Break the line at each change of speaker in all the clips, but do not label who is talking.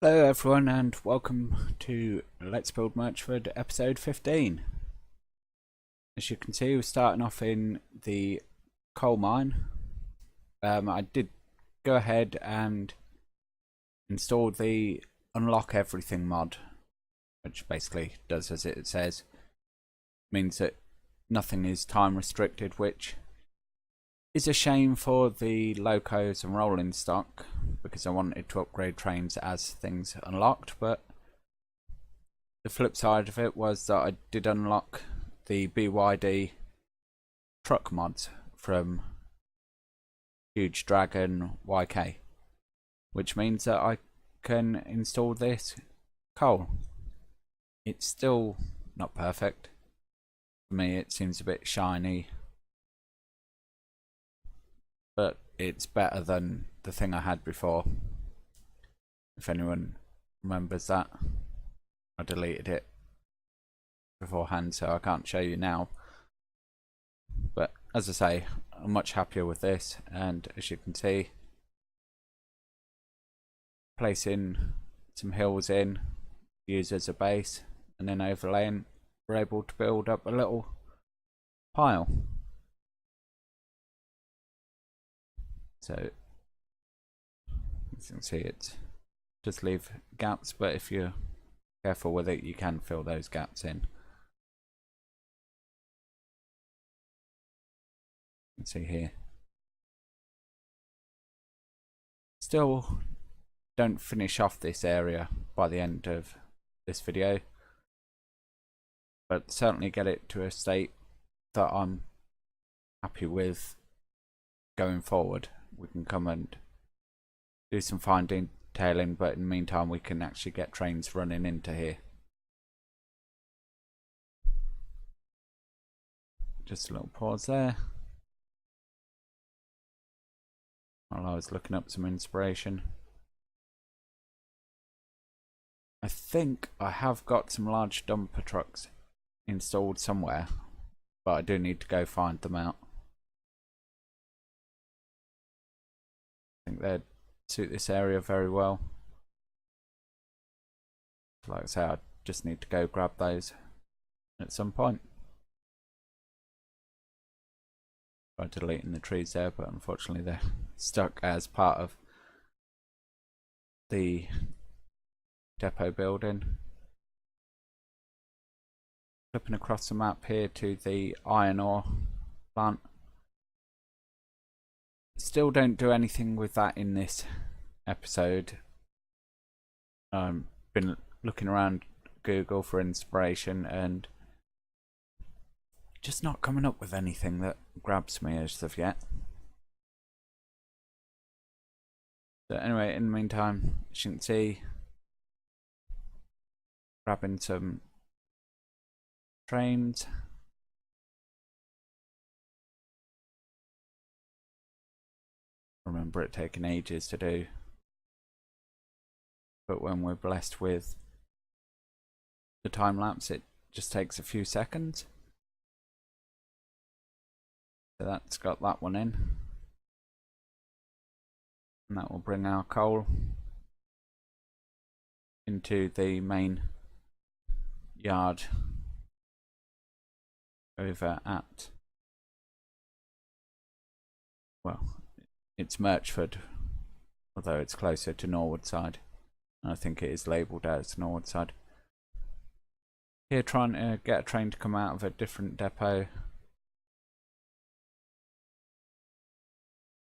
Hello everyone and welcome to Let's Build Merchford episode 15. As you can see, we're starting off in the coal mine. I did go ahead and install the unlock everything mod, which basically does as it says. Means that nothing is time restricted, which is a shame for the locos and rolling stock, because I wanted to upgrade trains as things unlocked, but the flip side of it was that I did unlock the BYD truck mods from Huge Dragon YK, which means that I can install this coal. It's still not perfect. For me it seems a bit shiny, but it's better than the thing I had before. If anyone remembers that, I deleted it beforehand, so I can't show you now. But as I say, I'm much happier with this, and as you can see, placing some hills in, use as a base, and then overlaying, we're able to build up a little pile. So you can see it just leave gaps, but if you're careful with it, you can fill those gaps in. You can see here. Still don't finish off this area by the end of this video, but certainly get it to a state that I'm happy with going forward. We can come and do some fine detailing, but in the meantime we can actually get trains running into here. Just a little pause there while I was looking up some inspiration. I think I have got some large dumper trucks installed somewhere, but I do need to go find them out. I think they'd suit this area very well. Like I say, I just need to go grab those at some point. Tried deleting the trees there, but unfortunately they're stuck as part of the depot building. Flipping across the map here to the iron ore plant. Still don't do anything with that in this episode. Been looking around Google for inspiration and just not coming up with anything that grabs me as of yet. So anyway, in the meantime, as you can see, grabbing some trains. Remember it taking ages to do, but when we're blessed with the time lapse, it just takes a few seconds. So that's got that one in, and that will bring our coal into the main yard over at, well, it's Merchford, although it's closer to Norwood side. I think it is labelled as Norwood side. Here trying to get a train to come out of a different depot.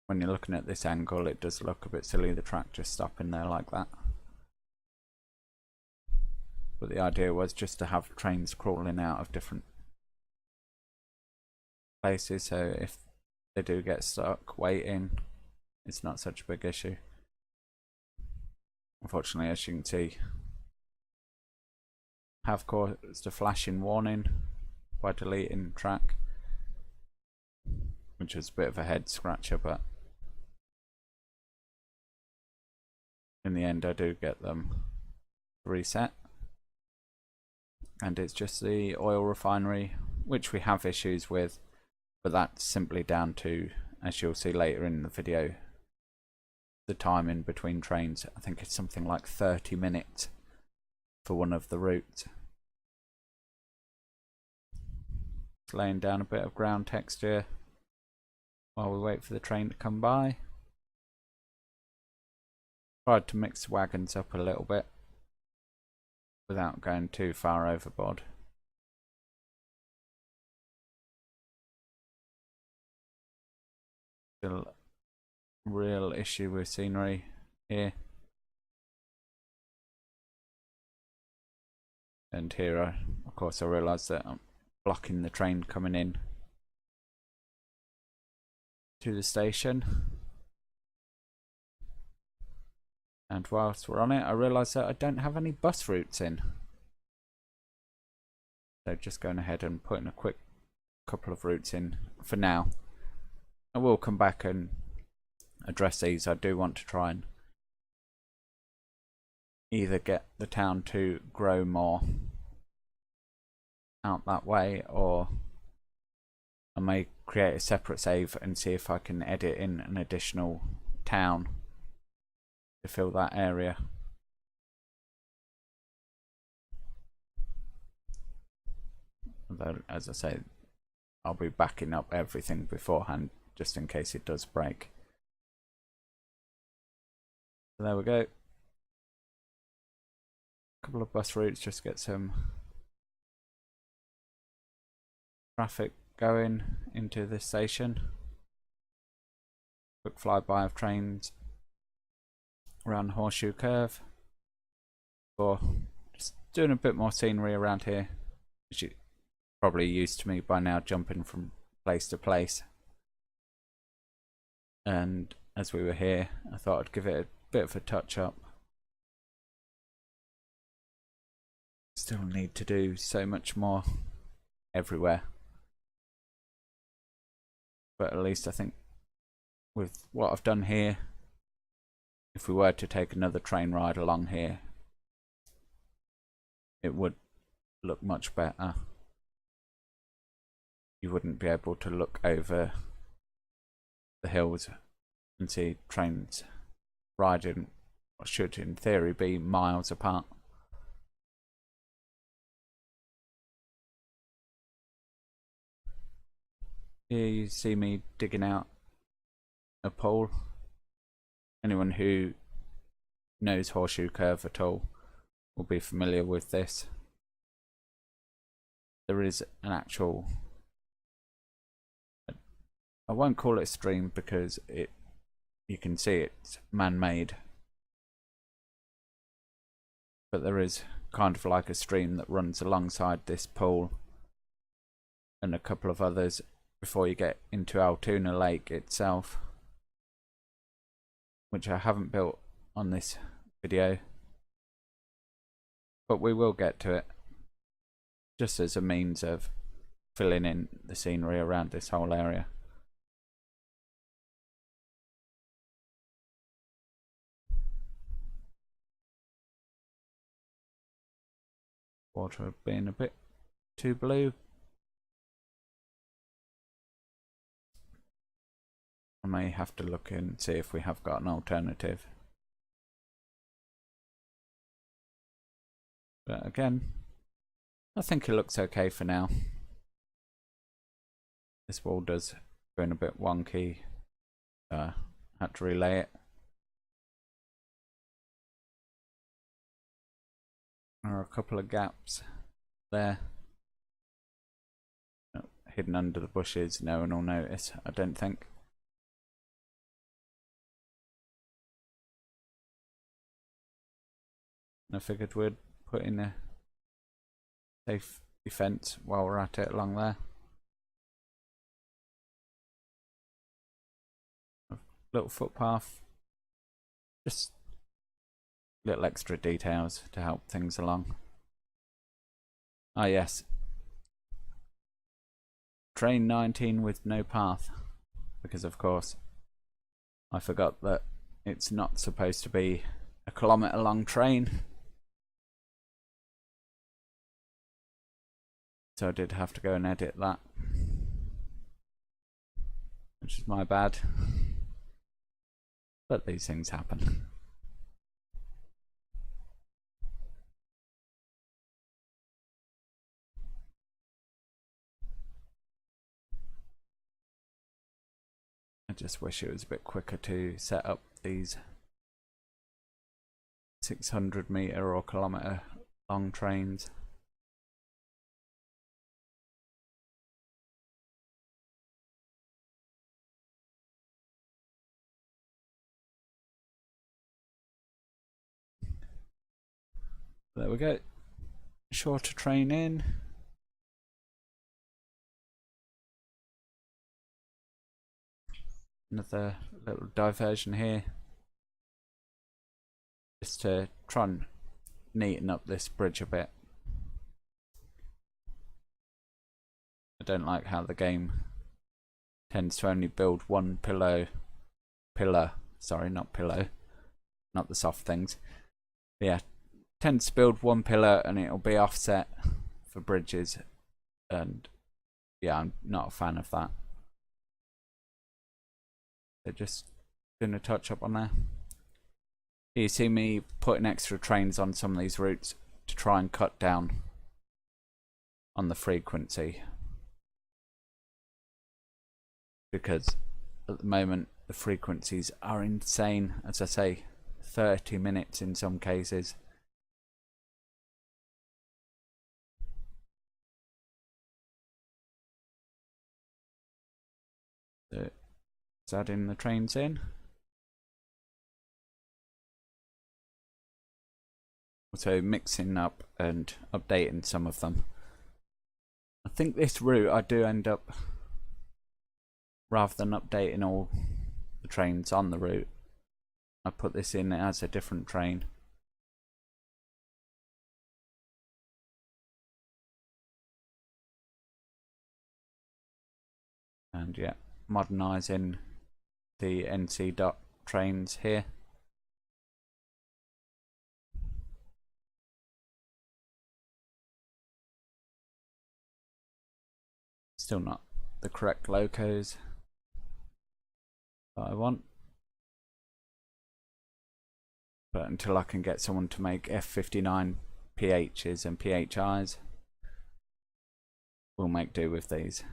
When you're looking at this angle, it does look a bit silly, the track just stopping there like that. But the idea was just to have trains crawling out of different places, so if they do get stuck waiting, it's not such a big issue. Unfortunately, as you can see, have caused a flashing warning by deleting track, which was a bit of a head scratcher, but in the end I do get them reset. And it's just the oil refinery, which we have issues with, but that's simply down to, as you'll see later in the video, the time in between trains. I think it's something like 30 minutes for one of the routes. Just laying down a bit of ground texture while we wait for the train to come by. Tried to mix wagons up a little bit without going too far overboard. Still a real issue with scenery here. And here, of course, I realise that I'm blocking the train coming in to the station. And whilst we're on it, I realise that I don't have any bus routes in. So just going ahead and putting a quick couple of routes in for now. I will come back and address these. I do want to try and either get the town to grow more out that way, or I may create a separate save and see if I can edit in an additional town to fill that area. Although, as I say, I'll be backing up everything beforehand just in case it does break. So there we go. Couple of bus routes, just get some traffic going into this station. Quick flyby of trains around the Horseshoe curve, or just doing a bit more scenery around here, which you're probably used to me by now, jumping from place to place. And as we were here, I thought I'd give it a bit of a touch up. Still need to do so much more everywhere, but at least I think with what I've done here, if we were to take another train ride along here, it would look much better. You wouldn't be able to look over the hills and see trains riding what should in theory be miles apart. Here you see me digging out a pole. Anyone who knows Horseshoe Curve at all will be familiar with this. There is an actual, I won't call it a stream because you can see it's man-made, but there is kind of like a stream that runs alongside this pool and a couple of others before you get into Altoona Lake itself, which I haven't built on this video, but we will get to it, just as a means of filling in the scenery around this whole area. Water being a bit too blue. I may have to look and see if we have got an alternative. But again, I think it looks okay for now. This wall does go in a bit wonky. Had to relay it. There are a couple of gaps there. Hidden under the bushes, no one will notice, I don't think. I figured we'd put in a safe defence while we're at it along there. A little footpath, just little extra details to help things along. Ah yes, train 19 with no path, because of course I forgot that it's not supposed to be a kilometre long train. So I did have to go and edit that, which is my bad. But these things happen. I just wish it was a bit quicker to set up these 600-meter or kilometer long trains. There we go. Shorter train in. Another little diversion here, just to try and neaten up this bridge a bit. I don't like how the game tends to only build one pillar, sorry, not pillow, not the soft things. Yeah, tends to build one pillar and it'll be offset for bridges, and yeah, I'm not a fan of that. They're just doing a touch up on there. You see me putting extra trains on some of these routes to try and cut down on the frequency, because at the moment the frequencies are insane. As I say, 30 minutes in some cases. So let's add in the trains in. Also mixing up and updating some of them. I think this route I do end up, rather than updating all the trains on the route, I put this in as a different train. And yeah, modernising the NC dot trains here. Still not the correct locos that I want, but until I can get someone to make F59 PHs and PHIs, we'll make do with these.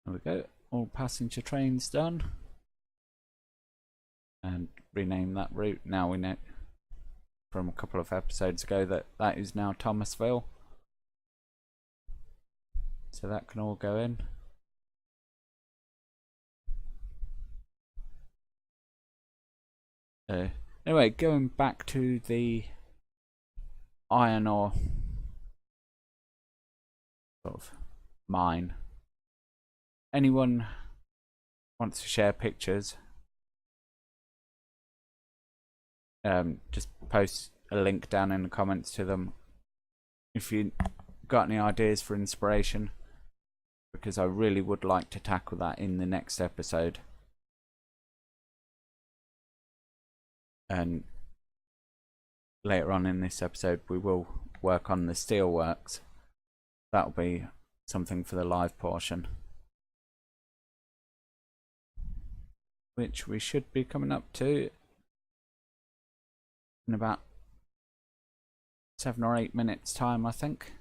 There we go, all passenger trains done. And rename that route. Now we know from a couple of episodes ago that that is now Thomasville. So that can all go in. Anyway, going back to the iron ore sort of mine. Anyone wants to share pictures, just post a link down in the comments to them if you got any ideas for inspiration, because I really would like to tackle that in the next episode. And later on in this episode we will work on the steelworks. That'll be something for the live portion, which we should be coming up to in about 7 or 8 minutes time, I think.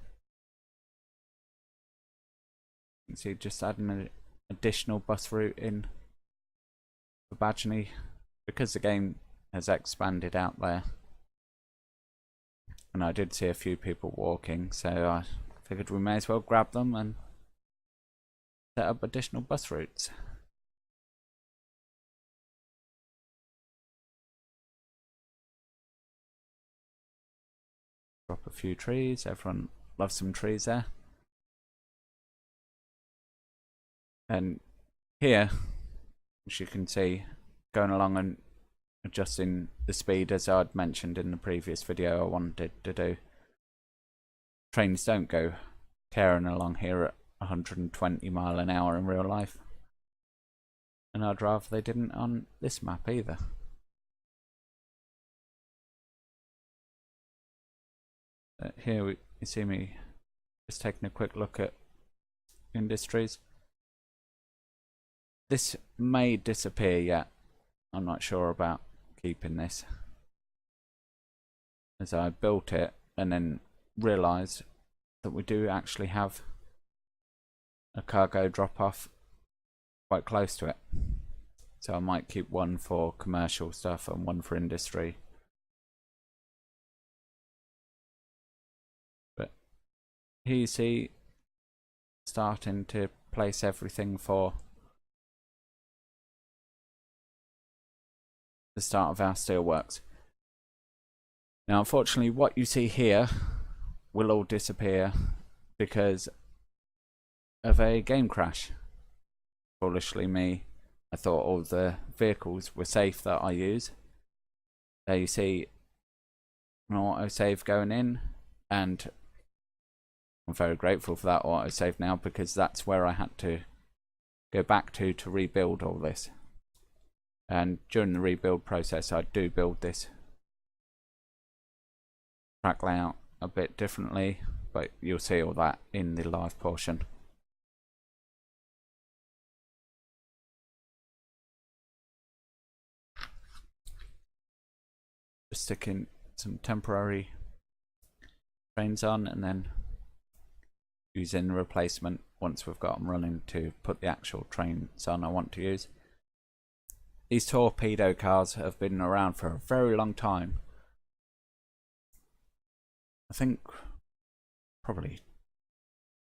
You can see just adding an additional bus route in for Badgeny, because the game has expanded out there, and I did see a few people walking, so I figured we may as well grab them and set up additional bus routes. Drop a few trees, everyone loves some trees there. And here, as you can see, going along and adjusting the speed as I'd mentioned in the previous video I wanted to do. Trains don't go tearing along here at 120 mile an hour in real life. And I'd rather they didn't on this map either. Here you see me just taking a quick look at industries. This may disappear yet. I'm not sure about keeping this, as I built it and then realised that we do actually have a cargo drop off quite close to it. So I might keep one for commercial stuff and one for industry. But here you see starting to place everything for the start of our steelworks. Now unfortunately what you see here will all disappear because of a game crash. Foolishly me, I thought all the vehicles were safe that I use. There you see an autosave going in, and I'm very grateful for that autosave now, because that's where I had to go back to rebuild all this. And during the rebuild process I do build this track layout a bit differently, but you'll see all that in the live portion. Just sticking some temporary trains on and then using the replacement once we've got them running to put the actual trains on I want to use. These torpedo cars have been around for a very long time. I think probably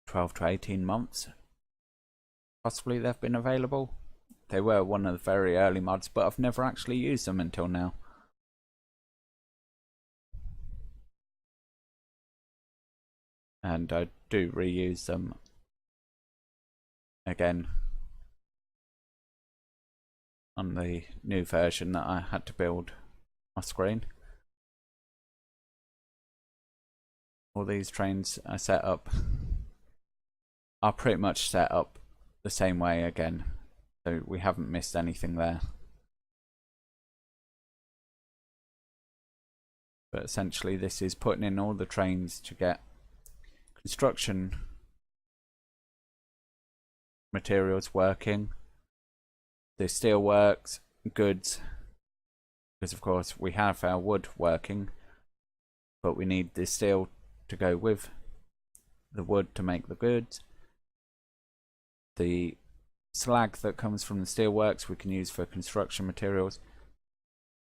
12 to 18 months possibly they've been available. They were one of the very early mods, but I've never actually used them until now. And I do reuse them again on the new version that I had to build off screen. All these trains are set up, are pretty much set up the same way again, so we haven't missed anything there. But essentially this is putting in all the trains to get construction materials working, the steelworks, goods, because of course we have our wood working, but we need the steel to go with the wood to make the goods. The slag that comes from the steelworks we can use for construction materials,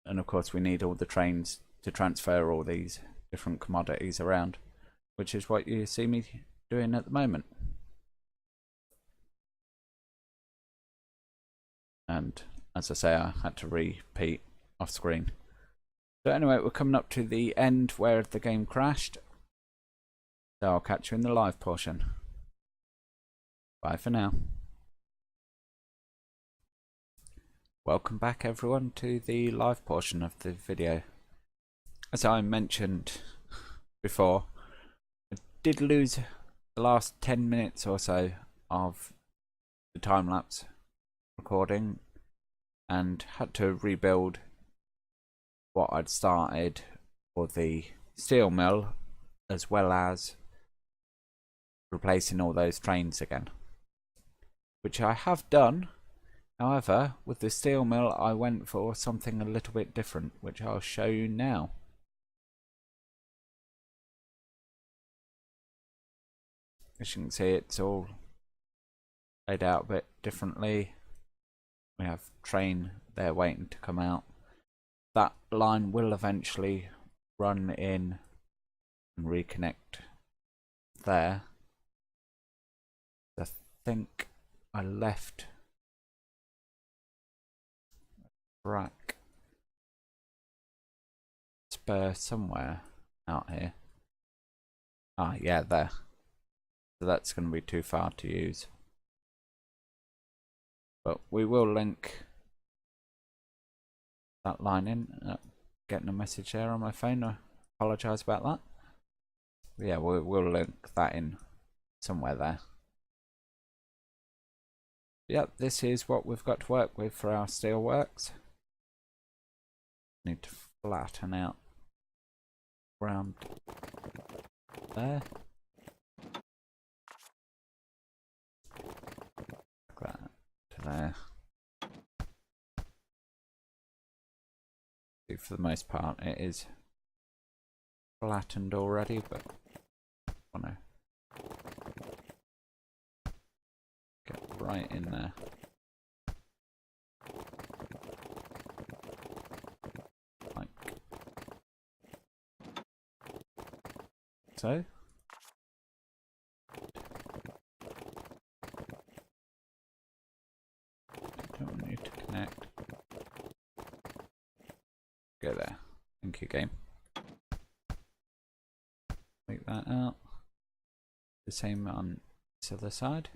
and of course we need all the trains to transfer all these different commodities around, which is what you see me doing at the moment. And as I say, I had to repeat off screen. So anyway, we're coming up to the end where the game crashed, so I'll catch you in the live portion. Bye for now. Welcome back everyone to the live portion of the video. As I mentioned before, I did lose the last 10 minutes or so of the time-lapse recording and had to rebuild what I'd started for the steel mill, as well as replacing all those trains again, which I have done. However, with the steel mill I went for something a little bit different, which I'll show you now. As you can see, it's all laid out a bit differently. We have train there waiting to come out. That line will eventually run in and reconnect there. I think I left a track spur somewhere out here. Ah, yeah, there. So that's going to be too far to use. But we will link that line in. Getting a message there on my phone. I apologise about that. But yeah, we'll link that in somewhere there. Yep, this is what we've got to work with for our steelworks. Need to flatten out around there. Like that to there. For the most part it is flattened already, but I want to get right in there. Like so. Don't need to connect. Go there. Thank you, game. Make that out. The same on this other side.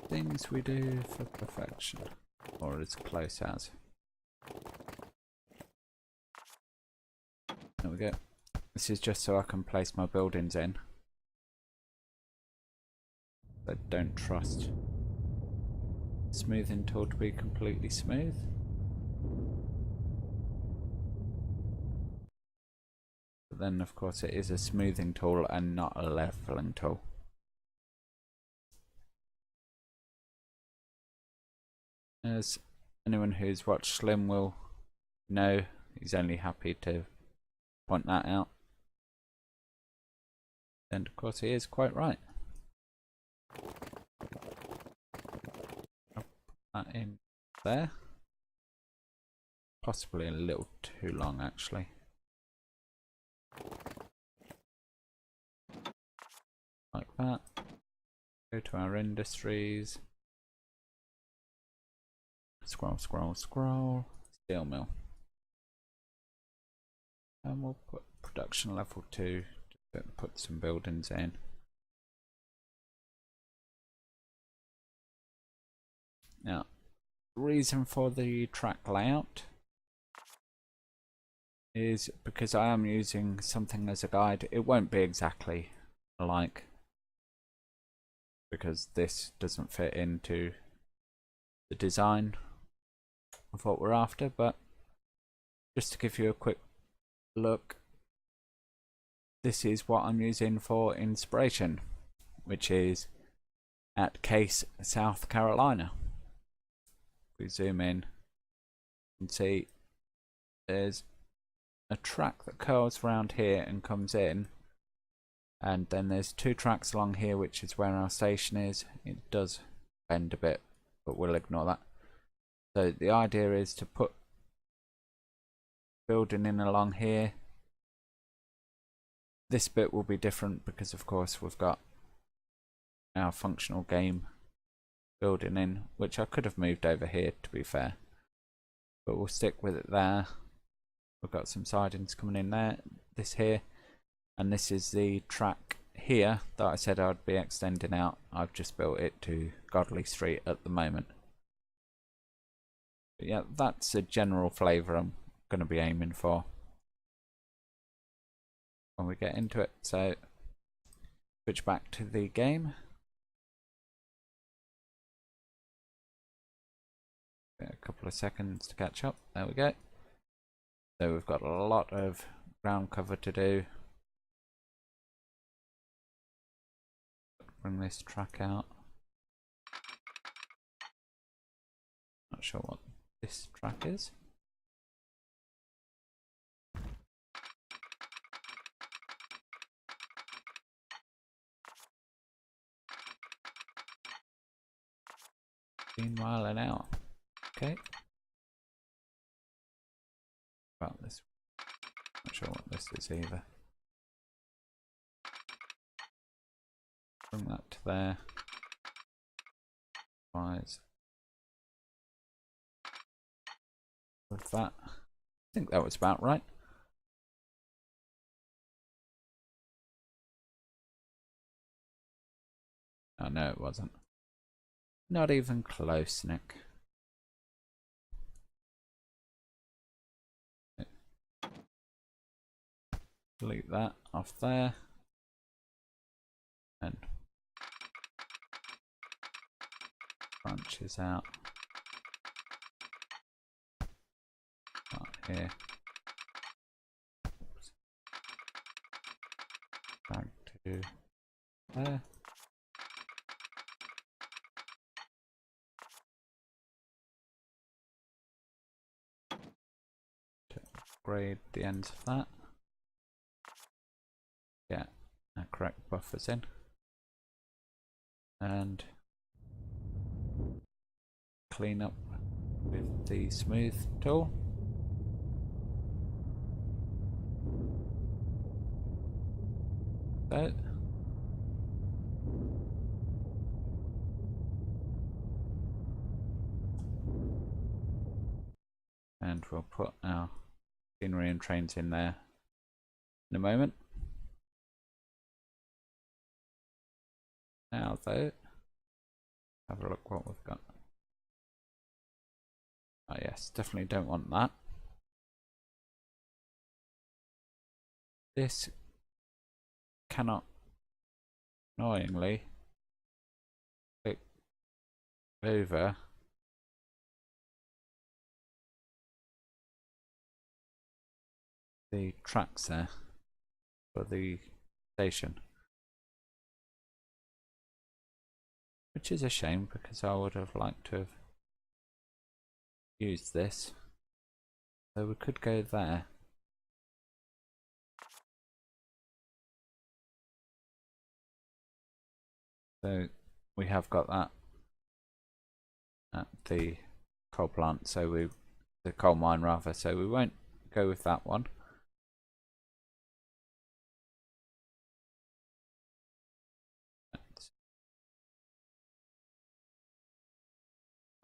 Things we do for perfection, or as close as. There we go. This is just so I can place my buildings in. I don't trust the smoothing tool to be completely smooth. But then of course it is a smoothing tool and not a leveling tool. As anyone who's watched Slim will know, he's only happy to point that out. And of course he is quite right. I'll put that in there. Possibly a little too long actually. Like that. Go to our industries. Scroll, scroll, scroll. Steel mill. And we'll put production level 2 to put some buildings in. Now, the reason for the track layout is because I am using something as a guide. It won't be exactly alike because this doesn't fit into the design of what we're after, but just to give you a quick look, this is what I'm using for inspiration, which is at Case, South Carolina. If we zoom in and see there's a track that curls around here and comes in, and then there's 2 tracks along here, which is where our station is. It does bend a bit, but we'll ignore that. So the idea is to put building in along here. This bit will be different because of course we've got our functional game building in, which I could have moved over here to be fair, but we'll stick with it there. We've got some sidings coming in there, this here, and this is the track here that I said I'd be extending out. I've just built it to Godley Street at the moment. But yeah, that's a general flavour I'm going to be aiming for when we get into it. So switch back to the game. A couple of seconds to catch up. There we go. So we've got a lot of ground cover to do. Bring this track out. Not sure what this track is. Mile an hour. Okay. About this. Not sure what this is either. Bring that to there. Wise. With that. I think that was about right. Oh no, it wasn't. Not even close, Nick. delete that off there, and branches out right here. Oops. Back to there. To upgrade the ends of that. Get our correct buffers in, and clean up with the smooth tool. So and we'll put our scenery and trains in there in a moment. Now though, have a look what we've got. Oh yes, definitely don't want that. This cannot annoyingly click over the tracks there for the station, which is a shame because I would have liked to have used this. So we could go there. So we have got that at the coal plant, so the coal mine rather, so we won't go with that one. Let's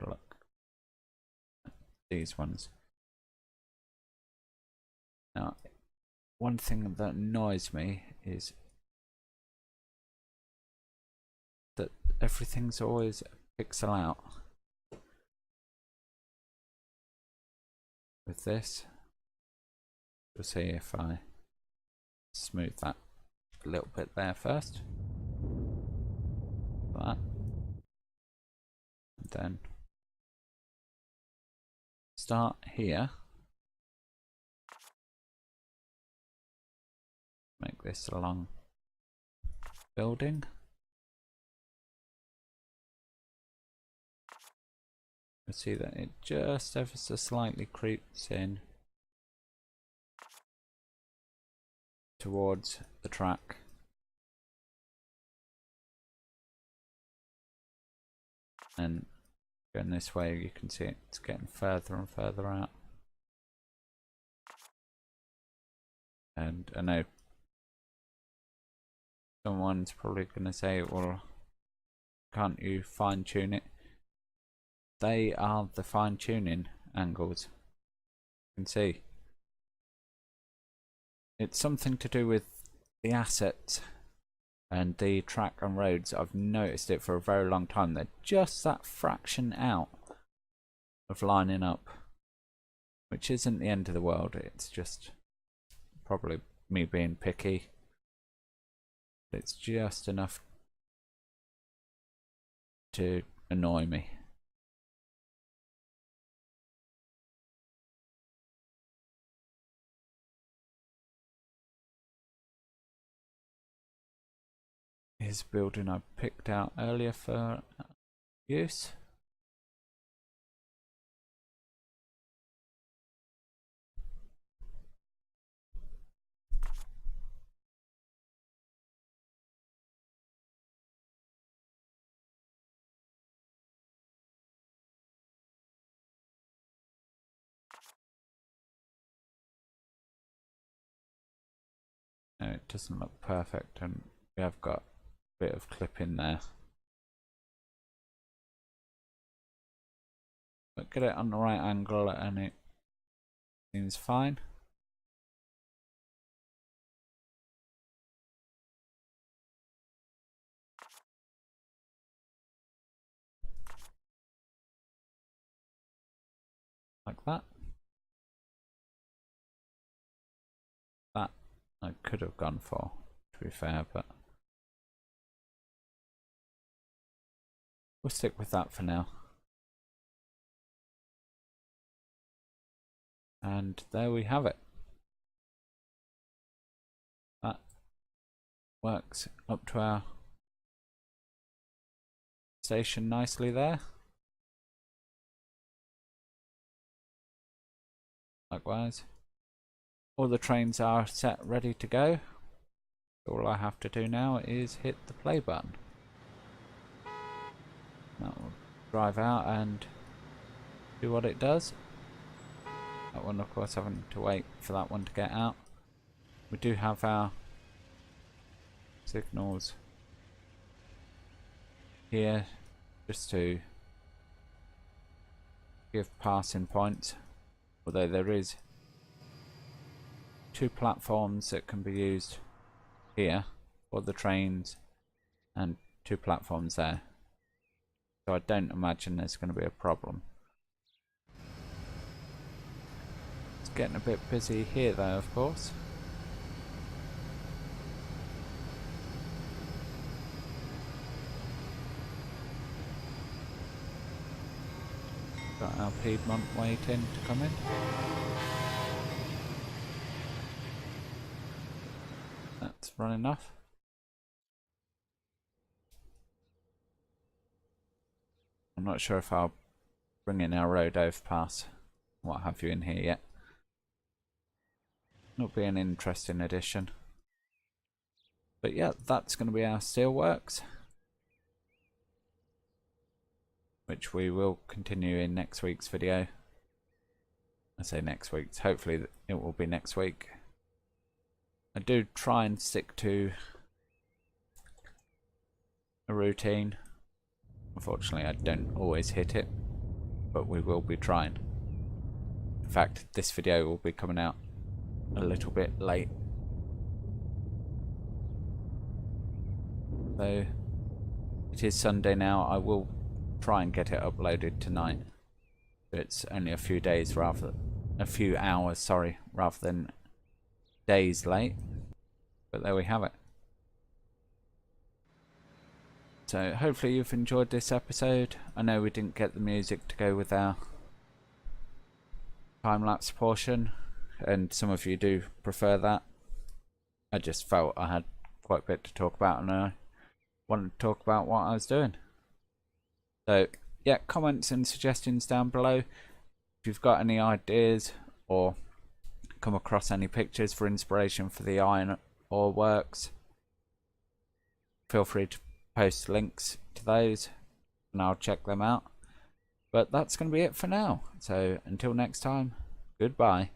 look at these ones. Now, one thing that annoys me is that everything's always a pixel out. With this, we'll see if I smooth that a little bit there first. That. And then start here. Make this a long building. You'll see that it just ever so slightly creeps in towards the track. And going this way, you can see it's getting further and further out. And I know someone's probably going to say, well, can't you fine tune it? They are the fine tuning angles. You can see it's something to do with the assets and the track and roads. I've noticed it for a very long time. They're just that fraction out of lining up, which isn't the end of the world. It's just probably me being picky. It's just enough to annoy me. Here's a building I picked out earlier for use. No, it doesn't look perfect, and we have got a bit of clip in there. But get it on the right angle and it seems fine. Like that. That I could have gone for, to be fair, but we'll stick with that for now. And there we have it. That works up to our station nicely there. Likewise, all the trains are set ready to go. All I have to do now is hit the play button. That will drive out and do what it does. That one, of course, having to wait for that one to get out. We do have our signals here just to give passing points, although there is 2 platforms that can be used here for the trains and 2 platforms there, so I don't imagine there's going to be a problem. It's getting a bit busy here though, of course. Got our Piedmont waiting to come in. That's running off. I'm not sure if I'll bring in our road overpass, what have you, in here yet. It'll be an interesting addition. But yeah, that's going to be our steelworks, which we will continue in next week's video. I say next week's, hopefully it will be next week. I do try and stick to a routine. Unfortunately, I don't always hit it, but we will be trying. In fact, this video will be coming out a little bit late. So it is Sunday now. I will try and get it uploaded tonight. It's only a few days rather, a few hours, sorry, rather than days late. But there we have it. So hopefully you've enjoyed this episode. I know we didn't get the music to go with our time-lapse portion, and some of you do prefer that. I just felt I had quite a bit to talk about, and I wanted to talk about what I was doing. So yeah, comments and suggestions down below. If you've got any ideas or come across any pictures for inspiration for the iron ore works, feel free to post links to those and I'll check them out. But that's going to be it for now. So until next time, goodbye.